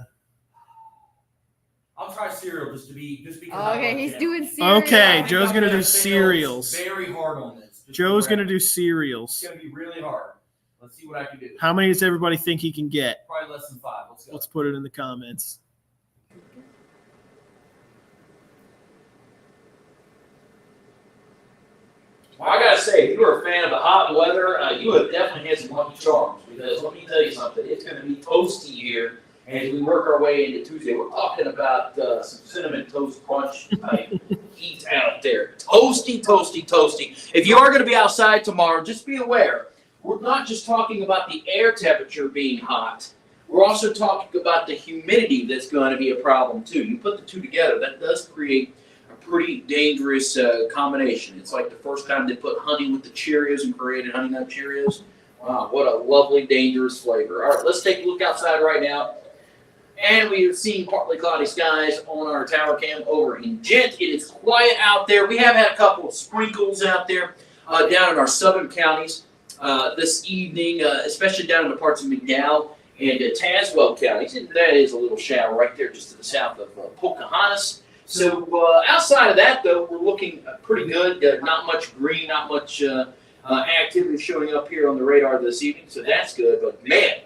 I'll try cereal just because. Okay, he's doing cereal. Okay, Joe's gonna do cereals. Very hard on this. Joe's gonna do It's cereals. gonna be really hard. Let's see what I can do. How many does everybody think he can get? Probably less than 5. Let's go. Let's put it in the comments. Well, I gotta say, if you are a fan of the hot weather, you have definitely had some lucky charms, because let me tell you something, it's gonna be toasty here as we work our way into Tuesday. We're talking about some cinnamon toast crunch type heat out there. Toasty, toasty, toasty. If you are gonna be outside tomorrow, just be aware, we're not just talking about the air temperature being hot, we're also talking about the humidity that's going to be a problem too. You put the two together, that does create a pretty dangerous combination. It's like the first time they put honey with the Cheerios and created Honey Nut Cheerios. Wow, what a lovely, dangerous flavor. All right, let's take a look outside right now. And we have seen partly cloudy skies on our tower cam over in Gent. It is quiet out there. We have had a couple of sprinkles out there down in our southern counties this evening, especially down in the parts of McDowell and Tazewell counties. And that is a little shower right there just to the south of Pocahontas. So outside of that, though, we're looking pretty good. Not much green, not much activity showing up here on the radar this evening, so that's good. But, man,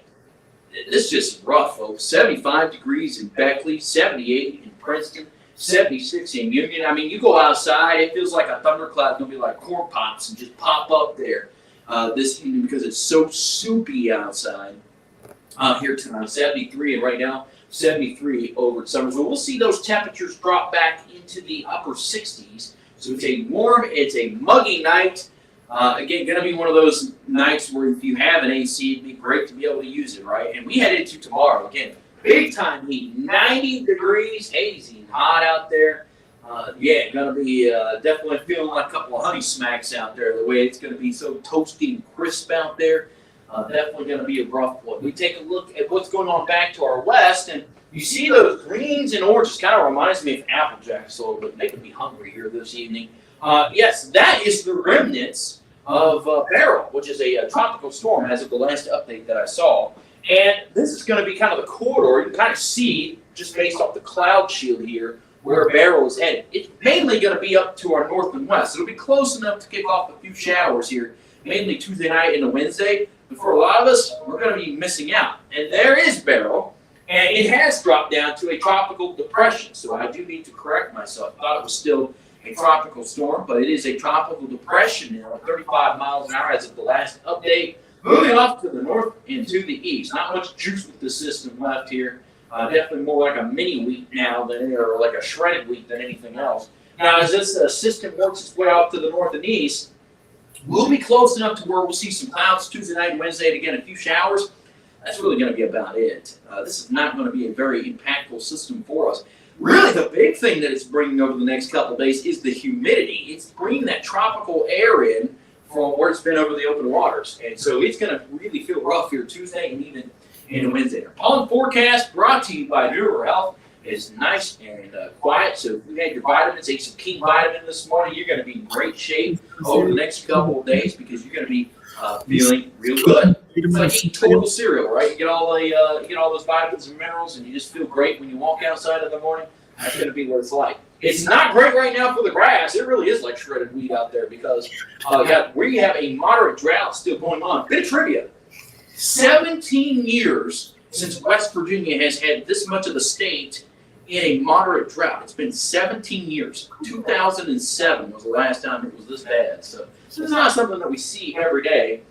this is just rough, folks. 75 degrees in Beckley, 78 in Princeton, 76 in Union. I mean, you go outside, it feels like a thundercloud's going to be like corn pops and just pop up there this evening because it's so soupy outside here tonight. 73, and right now, 73 over at Summersville. We'll see those temperatures drop back into the upper 60s. So it's a warm, it's a muggy night. Again, going to be one of those nights where if you have an AC, it'd be great to be able to use it, right? And we head into tomorrow. Again, big time heat, 90 degrees, hazy and hot out there. Yeah, going to be definitely feeling like a couple of honey smacks out there, the way it's going to be so toasty and crisp out there. Definitely going to be a rough one. We take a look at what's going on back to our west, and you see those greens and oranges. Kind of reminds me of Apple Jacks a little bit. Making me hungry here this evening. Yes, that is the remnants of Beryl, which is a tropical storm as of the last update that I saw. And this is going to be kind of the corridor. You can kind of see, just based off the cloud shield here, where Beryl is headed. It's mainly going to be up to our north and west. It'll be close enough to kick off a few showers here, mainly Tuesday night and a Wednesday. But for a lot of us, we're going to be missing out. And there is Beryl, and it has dropped down to a tropical depression. So I do need to correct myself. I thought it was still a tropical storm, but it is a tropical depression now, 35 miles an hour as of the last update. Moving off to the north and to the east. Not much juice with the system left here. Definitely more like a mini wheat now or like a shredded wheat than anything else. Now, as this system works its way off to the north and east, we'll be close enough to where we'll see some clouds Tuesday night and Wednesday, and again, a few showers. That's really going to be about it. This is not going to be a very impactful system for us. Really, the big thing that it's bringing over the next couple of days is the humidity. It's bringing that tropical air in from where it's been over the open waters. And so it's going to really feel rough here Tuesday and even into Wednesday. Our pollen forecast brought to you by Neuro Health is nice and quiet. So if you had your vitamins, ate some King Vitamin this morning, you're going to be in great shape over the next couple of days because you're going to be feeling real good. It's like eating total cereal, right? You get all those vitamins and minerals, and you just feel great when you walk outside in the morning. That's going to be what it's like. It's not great right now for the grass. It really is like shredded wheat out there because we have a moderate drought still going on. Bit of trivia: 17 years since West Virginia has had this much of the state in a moderate drought. It's been 17 years. 2007 was the last time it was this bad. So it's not something that we see every day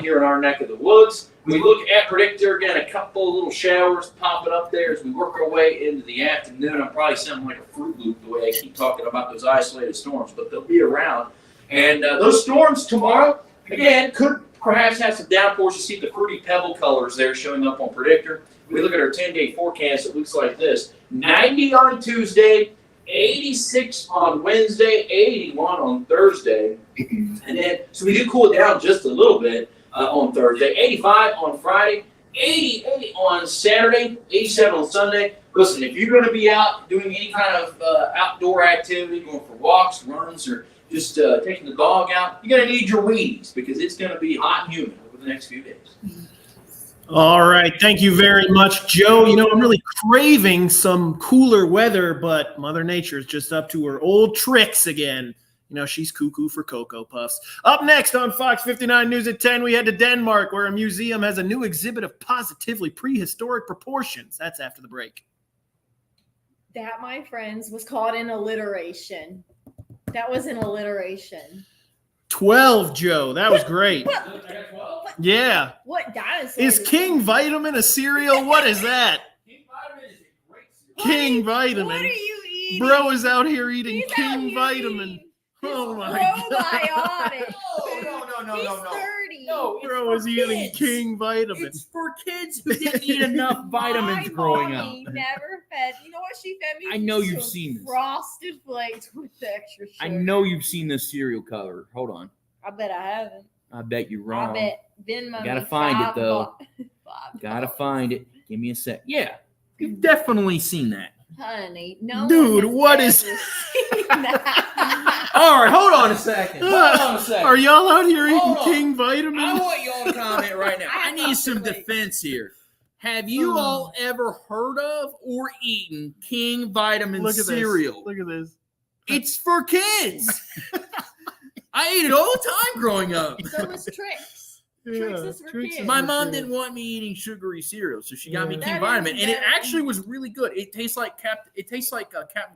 here in our neck of the woods. We look at predictor, again, a couple of little showers popping up there as we work our way into the afternoon. I'm probably sounding like a Fruit Loop the way I keep talking about those isolated storms, but they'll be around. And those storms tomorrow, again, could perhaps have some downpours. You see the fruity pebble colors there showing up on predictor. We look at our 10-day forecast, it looks like this. 90 on Tuesday, 86 on Wednesday, 81 on Thursday. And then, so we do cool it down just a little bit on Thursday. 85 on Friday, 88 on Saturday, 87 on Sunday. Listen, if you're going to be out doing any kind of outdoor activity, going for walks, runs, or just taking the dog out, you're going to need your weenies because it's going to be hot and humid over the next few days. All right. Thank you very much, Joe. You know, I'm really craving some cooler weather, but Mother Nature is just up to her old tricks again. You know, she's cuckoo for Cocoa Puffs. Up next on Fox 59 News at 10, we head to Denmark, where a museum has a new exhibit of positively prehistoric proportions. That's after the break. That, my friends, was called an alliteration. That was an alliteration. 12, Joe. That was great. I got 12. Yeah. What dinosaur? Is King Vitamin a cereal? What is that? King Vitamin is a great cereal. King Vitamin. What are you eating? Bro is out here eating He's out King here Vitamin. eating Oh my God. probiotic. No, He's 30. No, it's Bro for is eating kids. King Vitamin. It's for kids who didn't eat enough vitamins My growing up. mommy never fed. You know what she fed me? I know you've Some seen this. Frosted Flakes with extra sugar. I know you've seen this cereal cover. Hold on. I bet I haven't. I bet you're wrong. I bet Venmo. Gotta me find it, $5. though. Gotta find it. Give me a sec. Yeah, you've definitely seen that. Honey, no. Dude, one what has is- ever seen that. All right, hold on a second. Hold on a second. Are y'all out here eating Hold on. King I Vitamin? want y'all to comment right now. I need some defense here. Have you all ever heard of or eaten King Vitamin Look at cereal? this. Look at this. It's for kids. I ate it all the time growing up. So was Trix. Trix is for Trix kids. My for mom kids. didn't want me eating sugary cereal, so she got me Yeah. King That Vitamin, is and it better. actually was really good. It tastes like Captain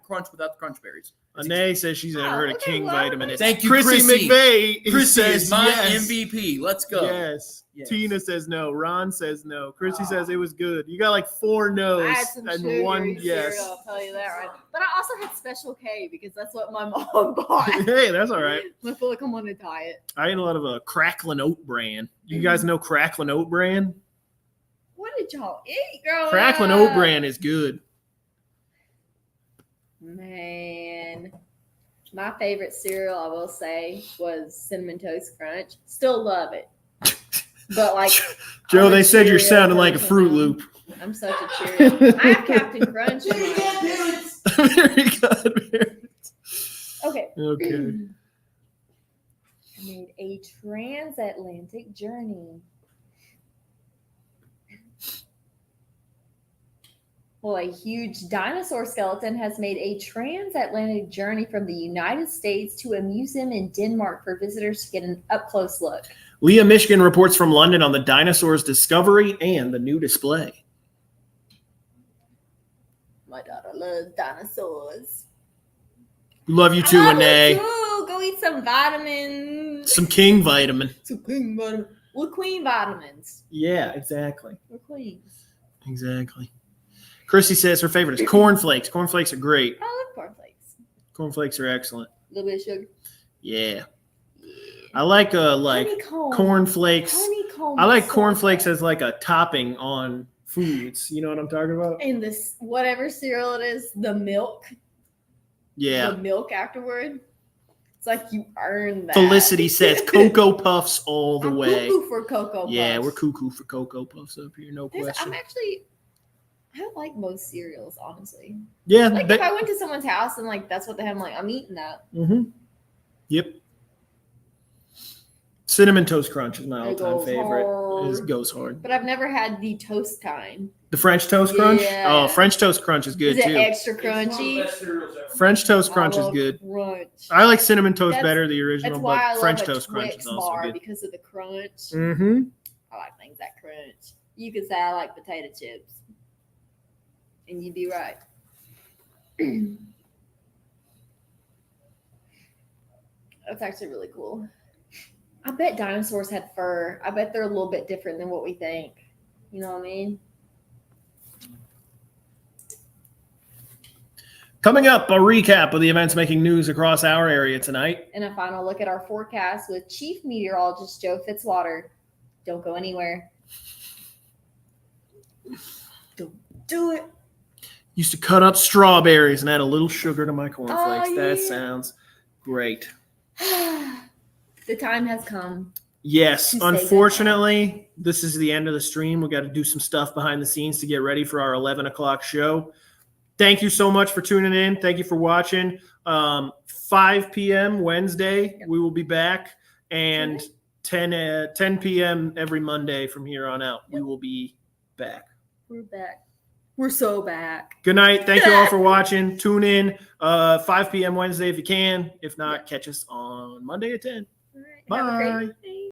Crunch without the crunch berries. Anae says she's never Oh, heard of okay, King well, Vitamin. Thank you, Chrissy Chrissy. McVeigh Chrissy says is my yes. MVP. Let's go. Yes. Yes. Tina says no. Ron says no. Chrissy Oh. says it was good. You got like 4 no's I had some and sugary 1 yes. cereal, I'll tell you that right. But I also had Special K because that's what my mom bought. Hey, that's all right. I feel like I'm on a diet. I ate a lot of Cracklin' Oat Bran. You guys know Cracklin' Oat Bran? What did y'all eat, growing Cracklin' up? Oat Bran is good. Man, my favorite cereal, I will say, was Cinnamon Toast Crunch. Still love it. But like, Joe, I'm a they said you're Cheerio sounding like a person Fruit now. Loop. I'm such a Cheerio. I have Captain Crunch. In mine. Very good. Okay. Okay. I made a transatlantic journey. Well, a huge dinosaur skeleton has made a transatlantic journey from the United States to a museum in Denmark for visitors to get an up-close look. Leah Michigan reports from London on the dinosaurs' discovery and the new display. My daughter loves dinosaurs. Love you too, I love Anae. you too. Go eat some vitamins. Some King Vitamin. Some queen vitamins. We're queen vitamins. Yeah, exactly. We're queens. Exactly. Chrissy says her favorite is cornflakes. Cornflakes are great. I love cornflakes. Cornflakes are excellent. A little bit of sugar. Yeah. I like Honeycomb. cornflakes. Honeycomb. I like is so cornflakes good. as like a topping on foods. You know what I'm talking about? And this whatever cereal it is, the milk. Yeah. The milk afterward. It's like you earn that. Felicity says Cocoa Puffs all the I'm way. cuckoo for Cocoa Puffs. Yeah, we're cuckoo for Cocoa Puffs up here, no question. I don't like most cereals, honestly. Yeah. Like if I went to someone's house and like that's what they have, I'm like, I'm eating that. Yep. Cinnamon Toast Crunch is my It all-time goes favorite. hard. It goes hard. But I've never had the toast kind. The French Toast Crunch? Yeah. Oh, French Toast Crunch is good Is it too. extra It's one of the crunchy? best cereals ever. French Toast I Crunch is love good. Crunch. I like Cinnamon Toast That's- better, the original, That's why I but French love a Toast Crunch Twix is also bar good. because of the crunch. Mm-hmm. I like things that crunch. You could say I like potato chips, and you'd be right. That's actually really cool. I bet dinosaurs had fur. I bet they're a little bit different than what we think. You know what I mean? Coming up, a recap of the events making news across our area tonight. And a final look at our forecast with Chief Meteorologist Joe Fitzwater. Don't go anywhere. Don't do it. Used to cut up strawberries and add a little sugar to my cornflakes. Oh, That yeah. sounds great. The time has come. Yes, To say unfortunately, this is the end of the stream. We got to do some stuff behind the scenes to get ready for our 11 o'clock show. Thank you so much for tuning in. Thank you for watching. 5 p.m. Wednesday, we will be back, and 10 p.m. every Monday from here on out, we will be back. We're back. We're so back. Good night. Thank you all for watching. Tune in 5 p.m. Wednesday if you can. If not, catch us on Monday at 10. All right. Bye. Have a great day.